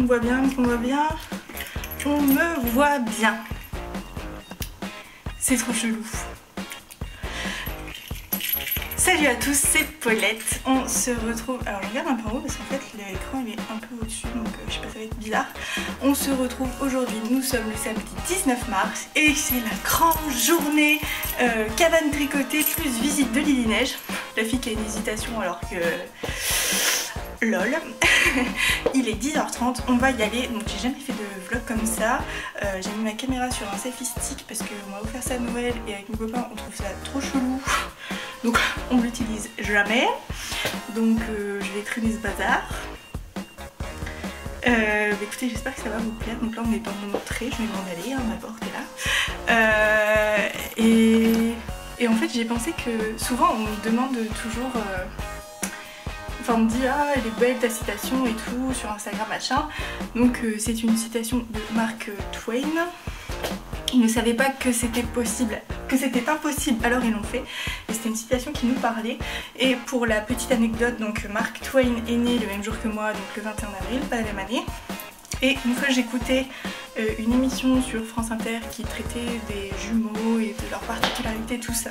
me voit bien, est-ce qu'on me voit bien? On me voit bien. C'est trop chelou. Salut à tous, c'est Paulette. On se retrouve... Alors je regarde un peu en haut parce qu'en fait l'écran il est un peu au-dessus, donc je sais pas, ça va être bizarre. On se retrouve aujourd'hui, nous sommes le samedi 19 mars et c'est la grande journée cabane tricotée plus visite de Lily Neige. La fille qui a une hésitation alors que... LOL. Il est 10h30, on va y aller. Donc j'ai jamais fait de vlog comme ça. J'ai mis ma caméra sur un selfie stick parce qu'on m'a offert ça à Noël et avec mon copain on trouve ça trop chelou. Donc on l'utilise jamais. Donc je vais traîner ce bazar. Écoutez, j'espère que ça va vous plaire. Donc là on est dans mon entrée, je vais m'en aller, hein, ma porte est là. Et en fait j'ai pensé que souvent on me demande toujours... Enfin on me dit ah elle est belle ta citation et tout sur Instagram machin. Donc c'est une citation de Mark Twain. Ils ne savaient pas que c'était possible, que c'était impossible, alors ils l'ont fait. Et c'était une citation qui nous parlait. Et pour la petite anecdote, donc Mark Twain est né le même jour que moi, donc le 21 avril, pas la même année. Et une fois j'écoutais une émission sur France Inter qui traitait des jumeaux et de leurs particularités, tout ça.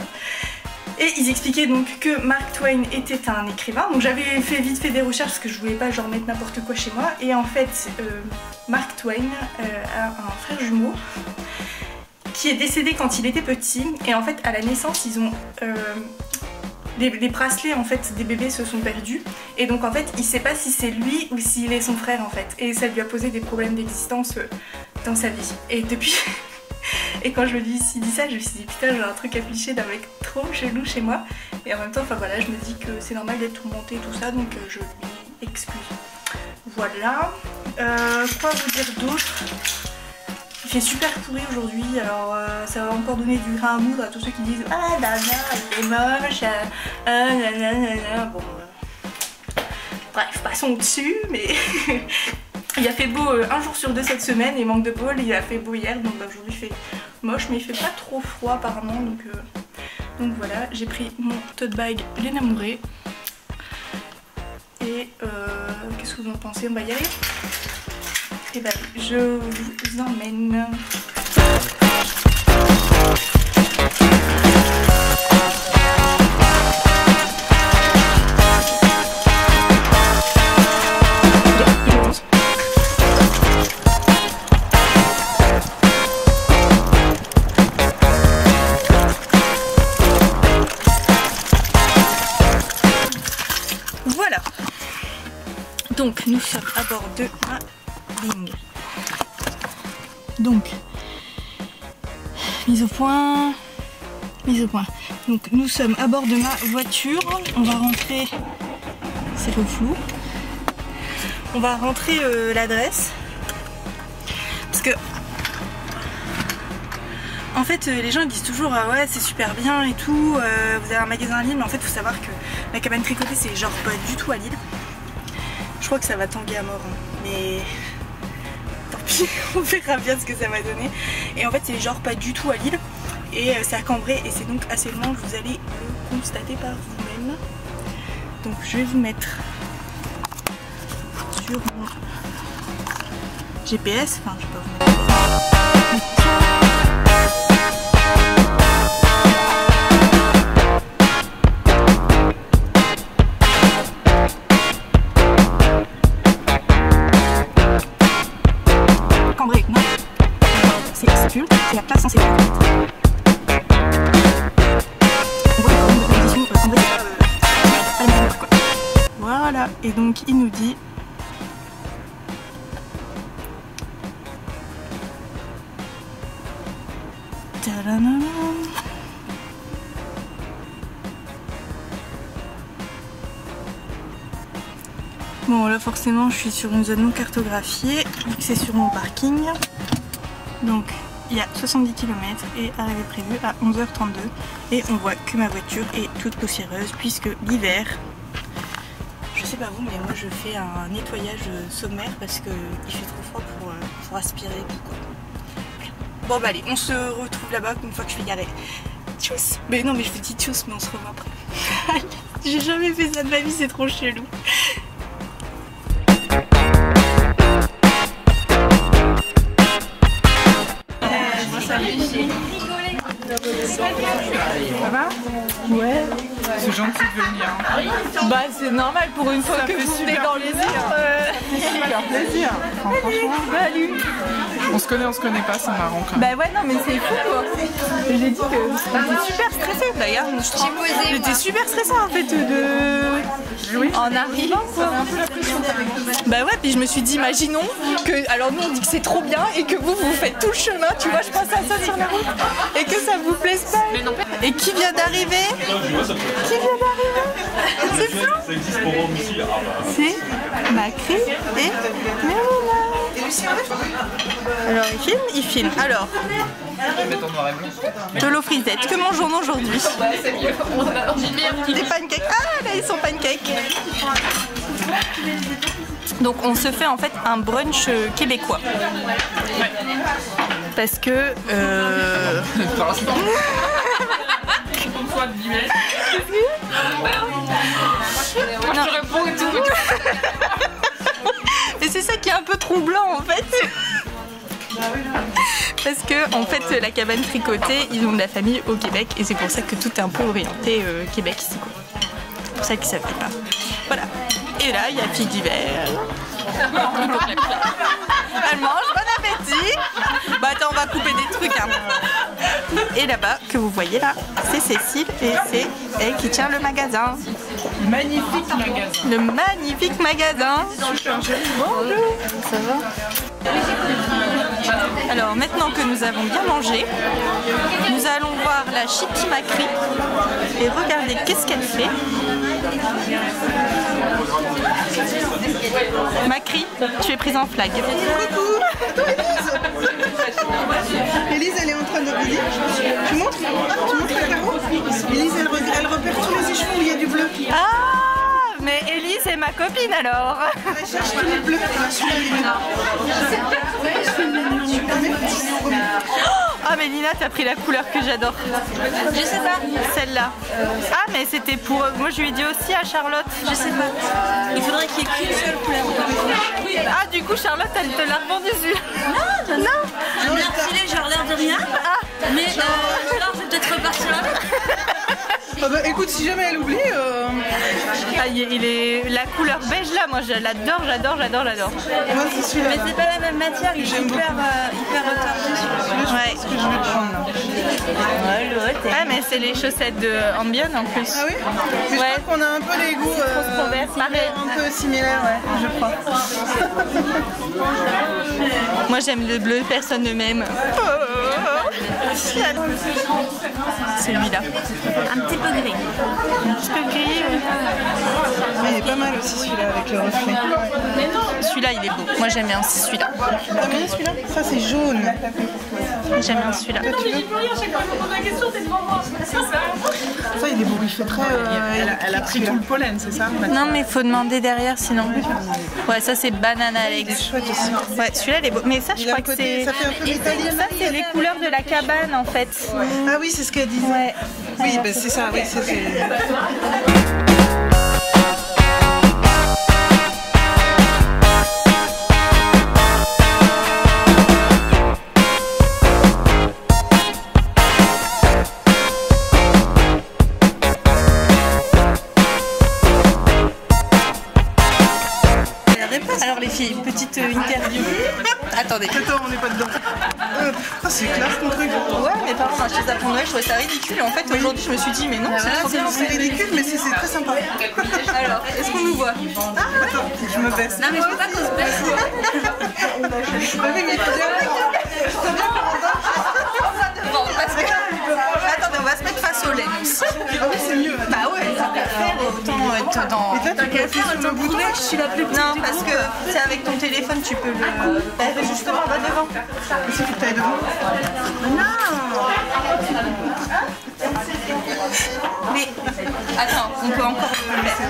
Et ils expliquaient donc que Mark Twain était un écrivain. Donc j'avais vite fait des recherches parce que je voulais pas genre mettre n'importe quoi chez moi. Et en fait Mark Twain a un frère jumeau qui est décédé quand il était petit. Et en fait à la naissance ils ont... les bracelets en fait des bébés se sont perdus. Et donc en fait il sait pas si c'est lui ou s'il est son frère en fait. Et ça lui a posé des problèmes d'existence dans sa vie. Et depuis... Et quand je me dis ça, je me suis dit putain j'ai un truc affiché d'un mec trop chelou chez moi. Et en même temps, enfin voilà, je me dis que c'est normal d'être tourmentée tout ça, donc je lui excuse. Voilà. Quoi vous dire d'autre? Il fait super pourri aujourd'hui, alors ça va encore donner du grain à moudre à tous ceux qui disent ah Dana il est moche, bon bref, passons dessus, mais... Il a fait beau un jour sur deux cette semaine et manque de bol, il a fait beau hier, donc aujourd'hui il fait moche mais il fait pas trop froid apparemment, donc voilà, j'ai pris mon tote bag Léna Mouret et qu'est-ce que vous en pensez? On va y aller? Et bah je vous emmène. Voilà. Donc nous sommes à bord de ma ligne. Donc mise au point. Donc nous sommes à bord de ma voiture. On va rentrer. C'est le flou. On va rentrer l'adresse. Parce que en fait les gens ils disent toujours ah ouais c'est super bien et tout, vous avez un magasin à Lille, mais en fait il faut savoir que la cabane tricotée c'est genre pas du tout à Lille. Je crois que ça va tanguer à mort, hein. Mais tant pis, on verra bien ce que ça va donner. Et en fait c'est genre pas du tout à Lille et c'est à Cambrai et c'est donc assez loin, vous allez le constater par vous-même. Donc je vais vous mettre sur mon GPS, enfin je vais pas vous mettre... C'est la place censée être. Voilà, et donc il nous dit bon là forcément je suis sur une zone non cartographiée vu que c'est sur mon parking. Donc il y a 70 km et arrivée prévue à 11h32 et on voit que ma voiture est toute poussiéreuse puisque l'hiver, je sais pas vous mais moi je fais un nettoyage sommaire parce qu'il fait trop froid pour aspirer tout quoi. Bon bah allez, on se retrouve là-bas une fois que je vais y aller. Tchuss. Mais non mais je vous dis tchuss mais on se revoit après. J'ai jamais fait ça de ma vie, c'est trop chelou. Ça va? Ouais. C'est gentil de venir. Bah c'est normal pour une fois Ça que fait vous venez super dans les plaisir. heures. Super plaisir. Enfin, franchement, Salut. on se connaît pas, c'est marrant quand même. Bah ouais non mais c'est fou quoi. J'ai dit que j'étais super stressée d'ailleurs. J'étais super stressée en fait en arrivant quoi. Bah ouais puis je me suis dit imaginons que alors nous on dit que c'est trop bien et que vous faites tout le chemin tu vois je pense à ça sur la route et que ça vous plaise pas. Et qui vient d'arriver? Qui vient d'arriver? C'est fou. Ça existe pour moi aussi. C'est Macri et Mélina. Alors il filme. Alors, Tolo Frisette, que mangeons-nous aujourd'hui? Des pancakes. Ah là ils sont pancakes. Donc on se fait en fait un brunch québécois. Parce que non. Et c'est ça qui est un peu troublant en fait. Parce que en fait la cabane tricotée ils ont de la famille au Québec et c'est pour ça que tout est un peu orienté Québec ici quoi. C'est pour ça qu'ils savent pas. Voilà. Et là il y a fille d'hiver. Elle mange, bon appétit. Bah attends on va couper des trucs hein. Et là-bas que vous voyez là c'est Cécile et c'est elle qui tient le magasin. Magnifique magasin. Le magnifique magasin. Super joli. Bonjour. Ça va? Alors maintenant que nous avons bien mangé, nous allons voir la Chiki Macri et regarder qu'est-ce qu'elle fait. Macri, tu es prise en flag. Coucou. Attends Élise, elle est en train de regarder. Tu montres la carreau. Élise, elle repère tous les échevaux où il y a du bleu. Ah, mais Élise est ma copine alors. Elle cherche tous les bleus. Ah mais Lina t'as pris la couleur que j'adore. Je sais pas. Celle-là. Ah mais c'était pour... Moi je lui ai dit aussi à Charlotte. Je sais pas. Il faudrait qu'il y ait qu'une seule couleur. Ah du coup Charlotte elle te l'a revendu celui-là. Non. Je l'ai refilé, j'ai l'air de rien. Ah. Mais alors je vais peut-être repartir avec. Ah bah écoute, si jamais elle oublie... Ah, il est... La couleur beige là, moi je l'adore. Moi c'est celui-là. Mais c'est pas la même matière, il est hyper retardé. Ouais. Ce que je vais prendre là. Ah mais c'est les chaussettes de Ambien en plus. Ah oui. Mais Ouais. je crois qu'on a un peu les goûts Pareil. un peu similaires, ouais, je crois. Moi j'aime le bleu, personne ne m'aime. Celui-là. Un petit peu gris. Un petit peu gris. Ah, il est pas mal aussi celui-là avec le reflet. Celui-là il est beau. Moi j'aime bien celui-là. T'as bien celui-là? Ça c'est jaune. J'aime bien celui-là. Ça il est beau, il fait très... Elle a pris tout le pollen, c'est ça? Non mais il faut demander derrière sinon. Ouais ça c'est banana Il est Alex. chouette aussi. Ouais celui-là il est beau. Mais ça je Il a crois un que côté, c'est... ça fait un peu italien. Ça c'est les couleurs de la cabane en fait. Ah oui, c'est ce qu'elle disait. Ouais. Oui, bah, c'est ça, oui, c'est... Alors les filles, petite interview. Attendez. Attends, on n'est pas dedans. Ah, c'est classe ton truc. Ouais, mes parents m'ont acheté ça pour Noël, je trouvais ça ridicule. En fait, aujourd'hui, je me suis dit, mais non, c'est trop bien. C'est ridicule, mais c'est très sympa. Alors, est-ce qu'on nous voit? Attends, je me baisse. Non mais je veux pas qu'on se baisse. Ah oui, mais il faut bien... Bon, parce que... Attendez, on va se mettre face au lait aussi. Ah oui, c'est mieux. Bah ouais, ça peut faire autant être dans... Et là, tu peux appuyer sur le bouton. Je suis la plus petite. Non, parce que c'est avec ton téléphone, tu peux le... Bah, justement, va devant. Ici, il faut que tu ailles devant. Mais... Attends, on peut encore le mettre.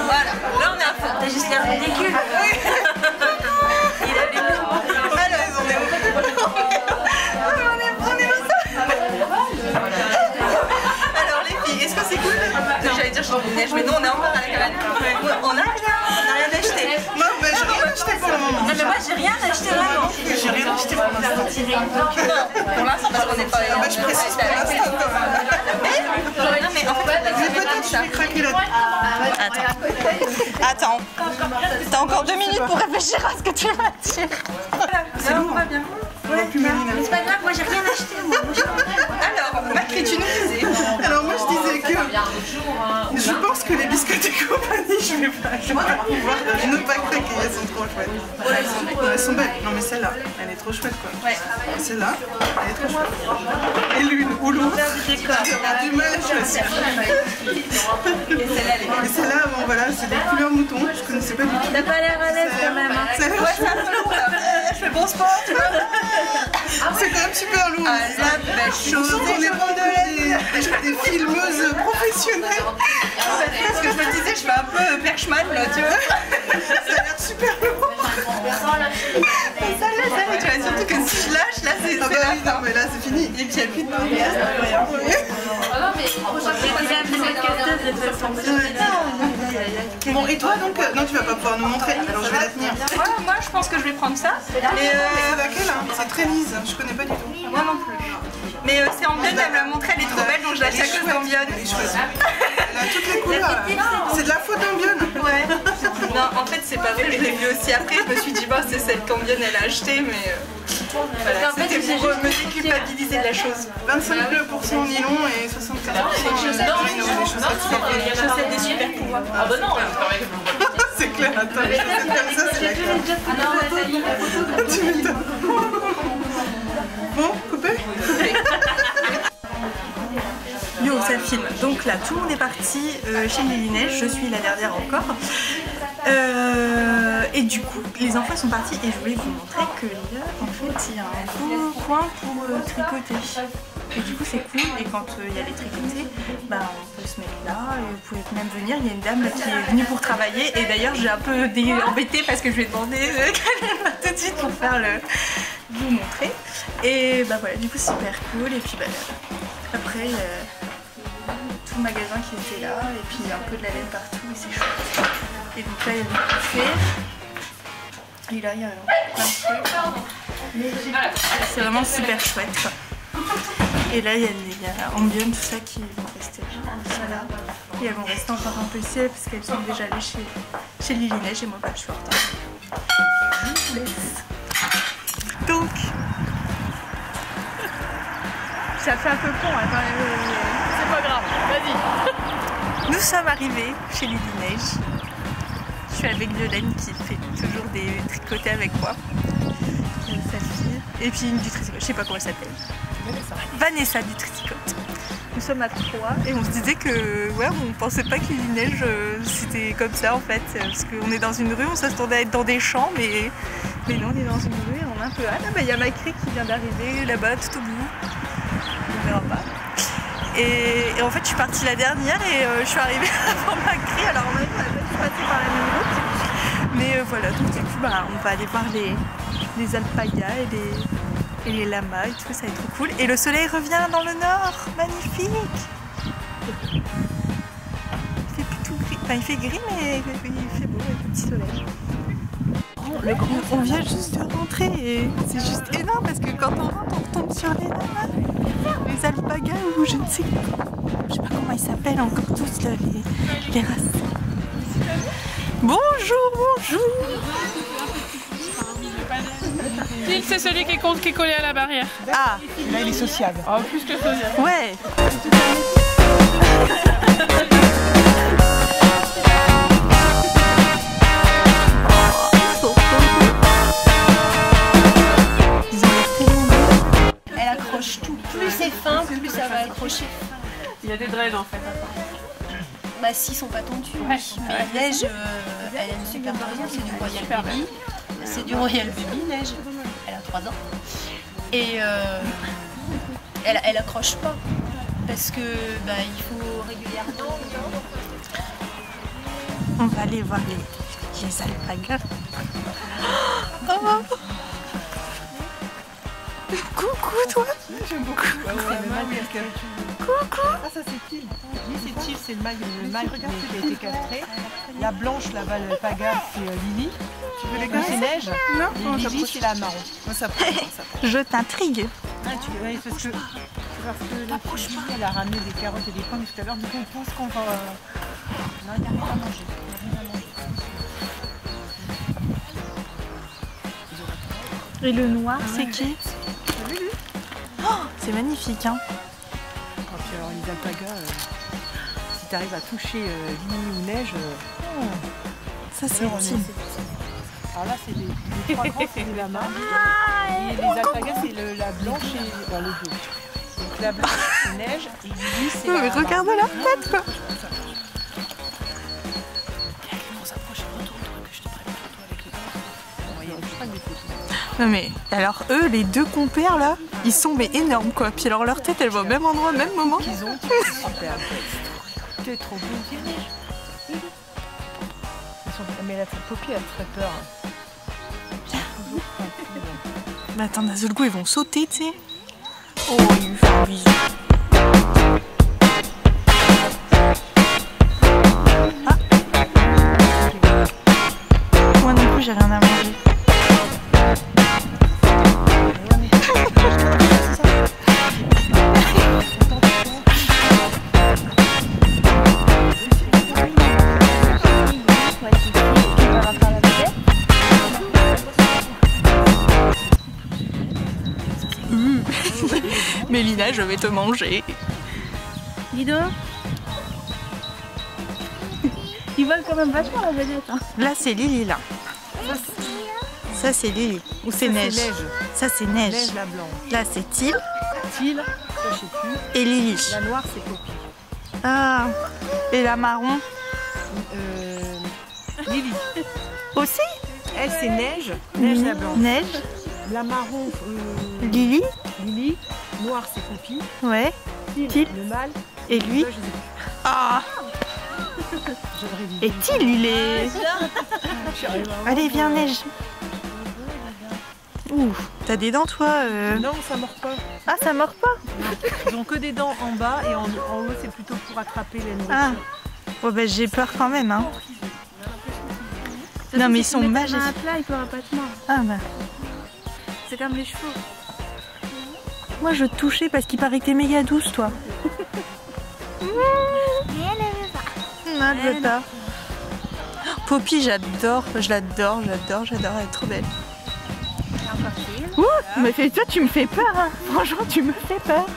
Voilà, là on est à fond. T'as juste l'air ridicule. Il a des mots. Alors, on est Alors les filles, est-ce que c'est cool? J'allais dire je suis neige, mais nous on est encore à la cabane. On n'a rien acheté. Non, mais j'ai rien acheté pour le moment. Non mais moi j'ai rien acheté vraiment. J'ai rien acheté pour pour l'instant. Pour l'instant, parce qu'on n'est pas. Ah bah je précise pour l'instant. Non, mais en fait, Mais peut-être je vais craquer là. Attends. T'as encore 2 minutes pour réfléchir à ce que tu vas dire. C'est lourd. Va bien. Ouais, plus mal. C'est pas grave, moi j'ai rien acheté. Moi. Alors, Macri, tu nous disais. Alors moi je disais que je pense que les biscuits et compagnie, je vais pas pouvoir ne pas craquer, elles sont trop chouettes. Elles sont belles. Non mais celle-là, elle est trop chouette quoi. Ouais. Celle-là, elle est trop chouette. Et l'une ou l'autre, j'ai du mal à choisir. Et celle-là, bon voilà, c'est des couleurs mouton, je connaissais pas du tout. T'as pas l'air à l'aise quand même. Hein. Ça a l'air Ouais, c'est un peu lourd là. Je fais bon sport, tu vois. C'est quand même super lourd. Ah, la belle chose. On est pas des filmeuses professionnelles. Parce que je me disais, je fais un peu perchman là, tu vois. Ça a l'air super lourd. Ça laisse, tu vois, surtout que si je lâche, là c'est Ah bah oui, non mais là c'est fini. Et puis il n'y a plus de mariage, rien. Bon et toi donc, non tu vas pas pouvoir nous montrer, alors je vais la tenir. Moi je pense que je vais prendre ça. Et c'est laquelle hein? C'est très lisse, je connais pas du tout. Moi non plus. Mais c'est Ambion, elle me l'a montré, elle est trop belle, donc je l'achète à cause d'Ambion. Elle est chouette. Elle a toutes les couleurs. C'est de la faute d'Ambion. Ouais. Non, en fait c'est pas vrai, je l'ai vu aussi après, je me suis dit bah c'est celle qu'Ambion elle a achetée, mais voilà, c'était pour me déculpabiliser de la chose. 25% nylon et 75% Chaussettes des super pouvoirs. Ah bah non, c'est clair, attends, les chaussettes comme ça c'est la classe. Tu m'étonnes. Bon, coupé. Yo, ça filme. Donc là, tout le monde est parti chez Lily Neige. Je suis la dernière encore. Et du coup, les enfants sont partis et je voulais vous montrer que là, en fait, il y a un beau coin pour tricoter. Et du coup, c'est cool. Et quand il y a les tricotés, bah, on peut se mettre là. Et vous pouvez même venir. Il y a une dame là, qui est venue pour travailler. Et d'ailleurs, j'ai un peu embêtée parce que je lui ai demandé qu'elle vienne tout de suite pour faire le... vous montrer. Et bah voilà, du coup, c'est super cool. Et puis bah, après, il y a tout le magasin qui était là. Et puis il y a un peu de la laine partout. Et c'est chouette. Et donc là, il y a des buffets. Et là, il y a plein de trucs. C'est vraiment super chouette, quoi. Et là, il y a Ambion, tout ça qui vont rester là. Et elles vont rester encore un peu ici parce qu'elles sont déjà allées chez Lily Neige. Et moi, bah, je suis en retard. Je vous laisse. Donc, ça fait un peu con, attends, c'est pas grave, vas-y. Nous sommes arrivés chez Lily Neige. Je suis avec Violaine qui fait toujours des tricotés avec moi. Sa fille. Et puis une du tricote, je sais pas comment elle s'appelle. Vanessa du tricote. Nous sommes à 3 et on se disait que ouais, on pensait pas que Lily Neige c'était comme ça en fait. Parce qu'on est dans une rue, on s'attendait à être dans des champs, mais non, on est dans une rue et on a un peu hâte. Ah bah il y a Macri qui vient d'arriver là-bas tout au bout. On verra pas. Et en fait je suis partie la dernière et je suis arrivée avant Macri, alors en fait on a pas passé par la même route. Mais voilà, donc du coup bah, on va aller voir les alpagas et les lamas et tout, ça va être trop cool. Et le soleil revient dans le nord, magnifique. Il fait plus tout gris, enfin il fait gris mais il fait beau avec le petit soleil. On vient juste de rentrer et c'est juste énorme parce que quand on rentre on retombe sur les lamas, les alpagas ou je ne sais pas comment ils s'appellent encore tous là, les races. Bonjour. Phil, c'est celui qui est collé à la barrière. Ah, Là il est sociable. Oh, plus que sociable. ouais. Elle accroche tout. Plus c'est fin, plus ça va accrocher. Il y a des dreads en fait. Bah si, ils sont pas tendus. Ouais. Mais Neige, elle a une super raison, c'est du Royal Baby. C'est du Royal Baby, Neige. Elle a 3 ans. Et elle accroche pas. Parce que bah, il faut régulièrement. On va aller voir les alpagas. Oh. Coucou toi. J'aime beaucoup. Coucou. Ah, ça c'est Til. Lui c'est Til, c'est le mâle qui a été castré. La blanche là-bas, le paga, c'est Lily. Tu veux les gars? C'est Neige. Non. Et Lily c'est la marron. Moi ça prend. Je t'intrigue. Ah, oui, parce que la Lily, elle a ramené des carottes et des pommes tout à l'heure. Du coup on pense qu'on va... Non, il n'y a rien à manger. Et le noir, c'est qui? Oh, c'est magnifique, hein. Et puis alors les alpagas, si tu arrives à toucher Lily ou Neige, Ça c'est Til. alors là c'est les trois grands, c'est des lamas. Et les alpagas c'est la blanche et les deux. Donc la blanche c'est Neige et Lily c'est Mais regarde leur tête quoi. On s'approche, retourne-toi que je te prenne une photo avec les gars. Je prends des photos. Non mais alors eux, les deux compères là, ils sont mais énormes quoi. Puis alors leur tête elle va au même endroit, au même moment. Qu'ils ont, c'est super. Tu es trop beau. Mais la Poppy elle ferait peur. Mais attends, d'un seul coup ils vont sauter, tu sais. Oh, il lui fait un bisou. Ah. Moi non plus j'ai rien à manger. Mélina, je vais te manger. Dis donc. Ils volent quand même vachement la vedette. Hein. Là c'est Lily là. Ça c'est Lily. Ou c'est Neige. Ça c'est Neige. Neige la blanche. Là c'est Til. Til, je sais plus. Et Lily. La noire c'est Poppy. Ah. Et la marron Lily. aussi. Elle c'est Neige. Neige la blanche. Neige. La marron Lily. Lily. Noir c'est Poppy. Ouais. Til. Le mâle. Et lui. Là, je sais plus. Ah. J'aimerais vivre. Et Til il est... Allez viens Neige. Ouh. T'as des dents toi Non, ça mord pas. Ah ça mord pas. Ils ont que des dents en bas et en haut c'est plutôt pour attraper les nourritures. Ah. Bon bah j'ai peur quand même hein. Non mais ils sont magiques. Un plat, il pourra pas te mordre. Ah bah. C'est comme les chevaux. Moi je te touchais parce qu'il paraît que t'es méga douce toi. Mais elle ne veut pas. Non, elle veut pas. Poppy j'adore, je l'adore, elle est trop belle. Ouh, mais toi tu me fais peur hein. Franchement tu me fais peur.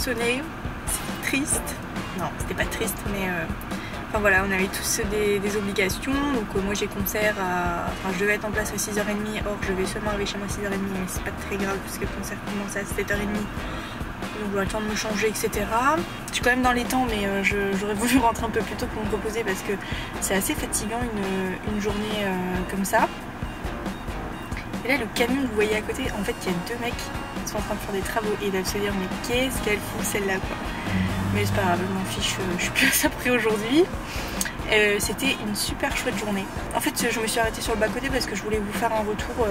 sonné, c'était triste. Non, c'était pas triste, mais enfin voilà, on avait tous des obligations. Donc moi j'ai concert à... Enfin je devais être en place à 6h30, or je vais seulement arriver chez moi à 6h30, mais c'est pas très grave parce que le concert commence à 7h30. Donc le temps de me changer, etc. Je suis quand même dans les temps, mais j'aurais voulu rentrer un peu plus tôt pour me reposer parce que c'est assez fatigant une journée comme ça. Et là, le camion que vous voyez à côté, en fait, il y a 2 mecs qui sont en train de faire des travaux et ils doivent se dire mais qu'est-ce qu'elle fout celle-là quoi. Mais c'est pas grave, je m'en fiche, je suis plus à ça près aujourd'hui. C'était une super chouette journée. En fait, je me suis arrêtée sur le bas-côté parce que je voulais vous faire un retour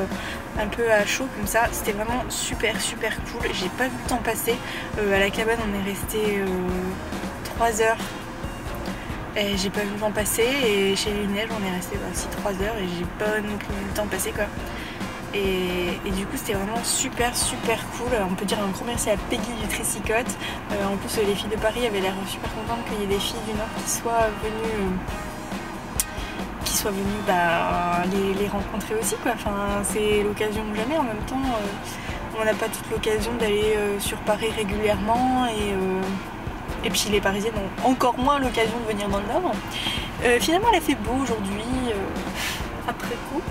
un peu à chaud comme ça. C'était vraiment super cool. J'ai pas vu le temps passer. À la cabane, on est resté 3 heures. Et j'ai pas vu le temps passer. Et chez les Neiges, on est resté aussi 3 heures et j'ai pas non plus vu le temps passer quoi. Et du coup c'était vraiment super cool. On peut dire un gros merci à Peggy du Tricycote. En plus les filles de Paris avaient l'air super contentes qu'il y ait des filles du Nord qui soient venues les rencontrer aussi quoi. Enfin c'est l'occasion ou jamais. En même temps on n'a pas toute l'occasion d'aller sur Paris régulièrement et puis les Parisiennes ont encore moins l'occasion de venir dans le Nord. Finalement elle a fait beau aujourd'hui après coup.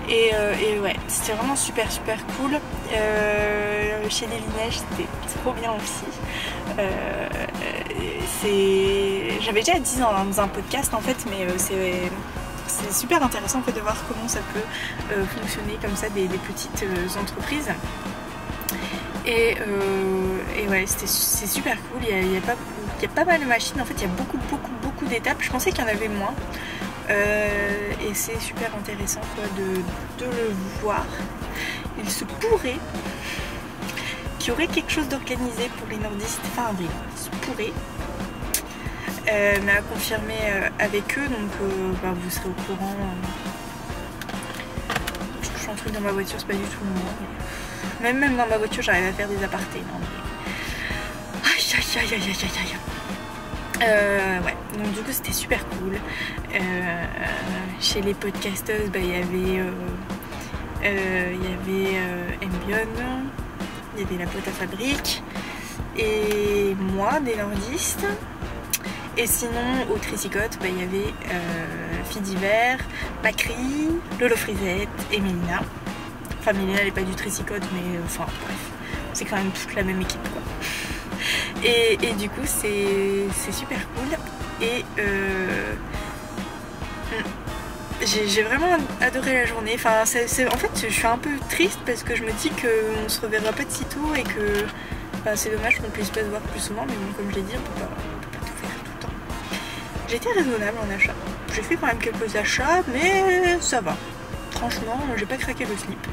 Et ouais, c'était vraiment super cool. Chez les Neiges, c'était trop bien aussi. J'avais déjà dit dans un podcast en fait, mais c'est super intéressant en fait, de voir comment ça peut fonctionner comme ça des petites entreprises. Et ouais, c'est super cool. Il y a pas mal de machines. En fait, il y a beaucoup d'étapes. Je pensais qu'il y en avait moins. Et c'est super intéressant quoi, de le voir. Il se pourrait qu'il y aurait quelque chose d'organisé pour les nordistes fin avril. Il se pourrait. Mais à confirmer avec eux, donc vous serez au courant. Je touche un truc dans ma voiture, c'est pas du tout le moment. Même dans ma voiture, j'arrive à faire des apartés. Non, mais... Aïe. Ouais, donc du coup c'était super cool. Chez les podcasteuses, il y avait Embion, il y avait la boîte à fabrique et moi des nordistes. Et sinon au Tricycote, il y avait Fille d'hiver, Macri, Lolo Frisette et Mélina. Enfin Mélina elle n'est pas du Tricycote mais enfin bref, c'est quand même toute la même équipe quoi. Et du coup c'est super cool et j'ai vraiment adoré la journée. Enfin, en fait je suis un peu triste parce que je me dis qu'on se reverra pas de sitôt et que c'est dommage qu'on puisse pas se voir plus souvent, mais bon comme je l'ai dit on peut pas tout faire tout le temps. J'ai été raisonnable en achat, j'ai fait quand même quelques achats mais ça va, franchement j'ai pas craqué le slip.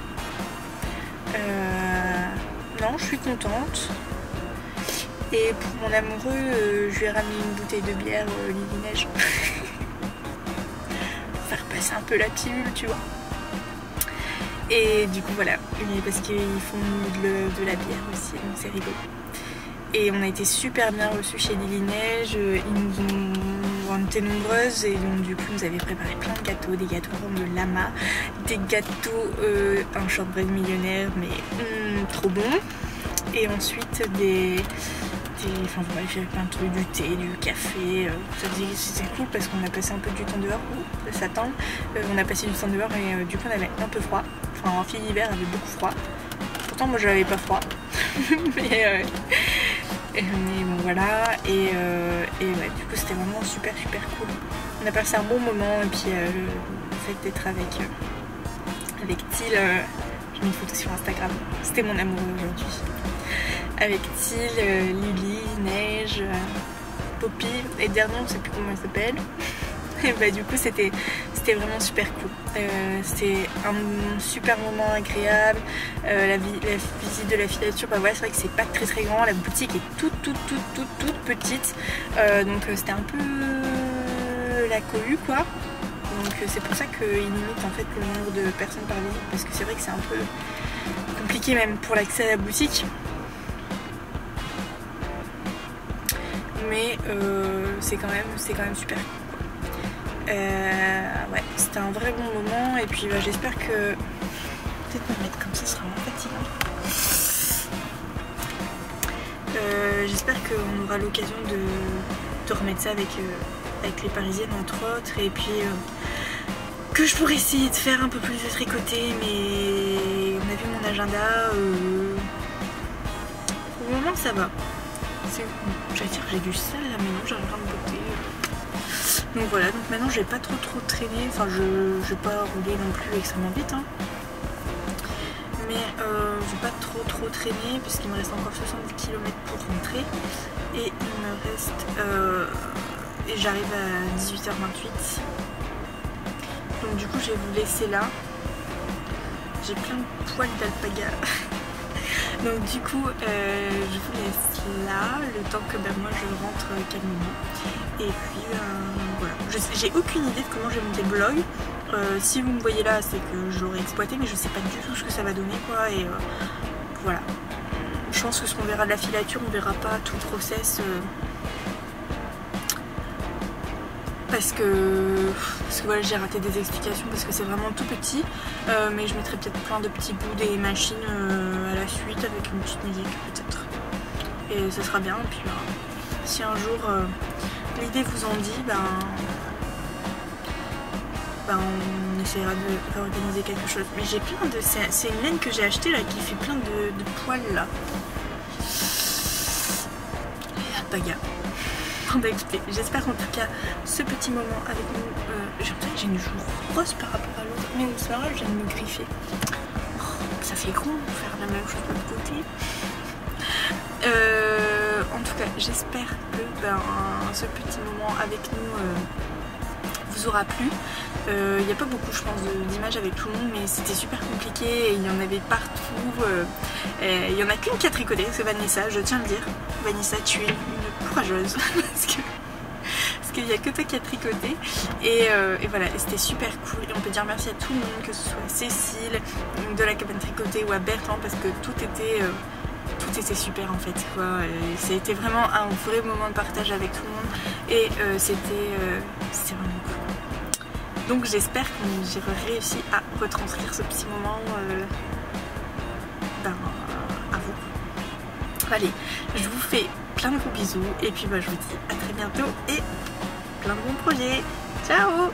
Non, je suis contente. Et pour mon amoureux, je lui ai ramené une bouteille de bière Lily Neige. Pour faire passer un peu la pilule, tu vois. Et du coup, voilà. Parce qu'ils font de la bière aussi, donc c'est rigolo. Et on a été super bien reçus chez Lily Neige. On était nombreuses et donc du coup, nous avaient préparé plein de gâteaux. Des gâteaux en forme de lama, des gâteaux, un shortbread millionnaire, mais trop bon. Et ensuite enfin bref, il y avait plein de trucs, du thé, du café, c'était cool parce qu'on a passé un peu du temps dehors, ça tend. On a passé du temps dehors et du coup on avait un peu froid, enfin Fille d'hiver avait beaucoup froid, pourtant moi j'avais pas froid, mais bon voilà, et ouais, du coup c'était vraiment super cool. On a passé un bon moment et puis le fait d'être avec Thiel, j'ai mis une photo sur Instagram, c'était mon amoureux aujourd'hui. Avec Thiel, Lily, Neige, Poppy et dernier on sait plus comment elle s'appelle. Et du coup c'était vraiment super cool. C'était un super moment agréable. La visite de la filature, voilà, c'est vrai que c'est pas très grand. La boutique est toute petite. Donc c'était un peu la cohue quoi. Donc c'est pour ça qu'il limite en fait le nombre de personnes par visite parce que c'est vrai que c'est un peu compliqué même pour l'accès à la boutique. Mais c'est quand même super cool. Ouais, c'était un vrai bon moment et puis j'espère que peut-être me mettre comme ça sera moins fatigant. J'espère qu'on aura l'occasion de remettre ça avec les Parisiennes entre autres et puis que je pourrais essayer de faire un peu plus de tricoter, mais on a vu mon agenda. Pour le moment ça va. J'allais dire que j'ai du sel là, mais non, j'ai rien de beauté. Donc voilà, donc maintenant je vais pas trop traîner, enfin je vais pas rouler non plus extrêmement vite, hein. Mais je vais pas trop traîner puisqu'il me reste encore 70 km pour rentrer et il me reste et j'arrive à 18h28. Donc du coup je vais vous laisser là. J'ai plein de poils d'alpaga. Donc du coup je vous laisse là le temps que moi je rentre calmement. Et puis voilà, j'ai aucune idée de comment je vais monter le vlog. Si vous me voyez là, c'est que je l'aurais exploité, mais je sais pas du tout ce que ça va donner quoi. Et voilà, je pense que ce qu'on verra de la filature, on verra pas tout le process. Parce que voilà, j'ai raté des explications parce que c'est vraiment tout petit, mais je mettrai peut-être plein de petits bouts des machines à la suite avec une petite musique peut-être, et ça sera bien. Et puis si un jour l'idée vous en dit, on essaiera de organiser quelque chose. Mais j'ai plein de... c'est une laine que j'ai achetée là qui fait plein de poils là. Alpaga. J'espère en tout cas ce petit moment avec nous. J'ai une joue rose par rapport à l'autre, mais c'est pas grave, je viens de me griffer. Oh, ça fait gros faire la même chose de l'autre côté. En tout cas, j'espère que ce petit moment avec nous vous aura plu. Il n'y a pas beaucoup, je pense, d'images avec tout le monde, mais c'était super compliqué et il y en avait partout. Il n'y en a qu'une qui a tricoté, c'est Vanessa, je tiens à le dire. Vanessa, tu es une courageuse parce qu'il n'y a que toi qui a tricoté. Et voilà, c'était super cool. Et on peut dire merci à tout le monde, que ce soit Cécile de la cabane tricotée ou à Bertrand, parce que tout était super en fait quoi. C'était vraiment un vrai moment de partage avec tout le monde et c'était vraiment cool. Donc j'espère que j'ai réussi à retranscrire ce petit moment à vous. Allez, je vous fais plein de gros bisous et puis je vous dis à très bientôt et plein de bons projets. Ciao!